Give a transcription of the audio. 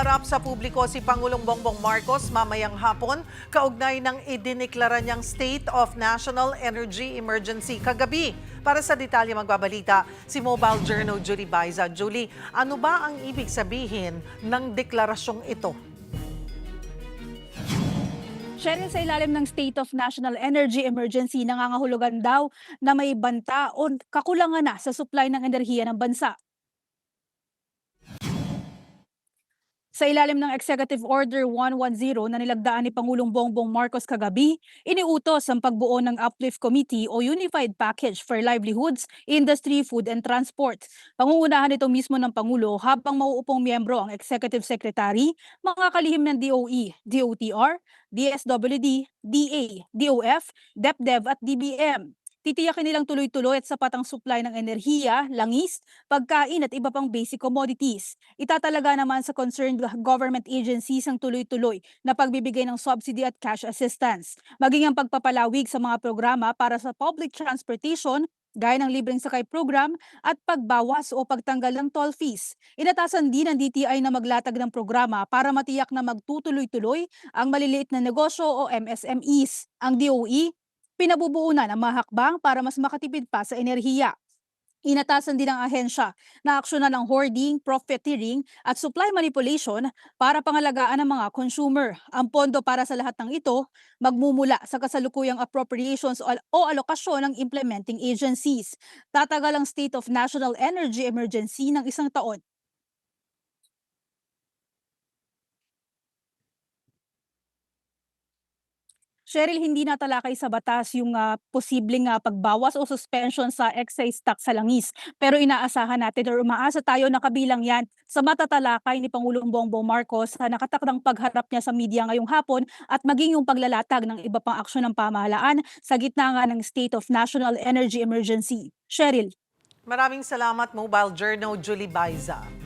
Haharap sa publiko si Pangulong Bongbong Marcos mamayang hapon kaugnay ng idiniklara niyang State of National Energy Emergency kagabi. Para sa detalye magbabalita si Mobile Journal Julie Baiza. Julie, ano ba ang ibig sabihin ng deklarasyong ito? Cheryl, sa ilalim ng State of National Energy Emergency, nangangahulugan daw na may banta o kakulangan na sa supply ng enerhiya ng bansa. Sa ilalim ng Executive Order 110 na nilagdaan ni Pangulong Bongbong Marcos kagabi, iniutos ang pagbuo ng Uplift Committee o Unified Package for Livelihoods, Industry, Food and Transport. Pangungunahan ito mismo ng Pangulo habang mauupong miyembro ang Executive Secretary, mga kalihim ng DOE, DOTR, DSWD, DA, DOF, DepDev at DBM. Titiyakin nilang tuloy-tuloy at sapat ang supply ng enerhiya, langis, pagkain at iba pang basic commodities. Itatalaga naman sa concerned government agencies ang tuloy-tuloy na pagbibigay ng subsidy at cash assistance. Maging ang pagpapalawig sa mga programa para sa public transportation, gaya ng libreng sakay program at pagbawas o pagtanggal ng toll fees. Inatasan din ng DTI na maglatag ng programa para matiyak na magtutuloy-tuloy ang maliliit na negosyo o MSMEs. Ang DOE, pinabubuo na ng mga hakbang para mas makatipid pa sa enerhiya. Inatasan din ng ahensya na aksyonan ng hoarding, profiteering at supply manipulation para pangalagaan ng mga consumer. Ang pondo para sa lahat ng ito magmumula sa kasalukuyang appropriations o alokasyon ng implementing agencies. Tatagal ang State of National Energy Emergency ng 1 taon. Cheryl, hindi natalakay sa batas yung posibleng pagbawas o suspension sa excise tax sa langis. Pero inaasahan natin or umaasa tayo na kabilang yan sa matatalakay ni Pangulong Bongbong Marcos sa nakatakdang pagharap niya sa media ngayong hapon at maging yung paglalatag ng iba pang aksyon ng pamahalaan sa gitna nga ng State of National Energy Emergency. Cheryl. Maraming salamat, Mobile Journal Julie Baiza.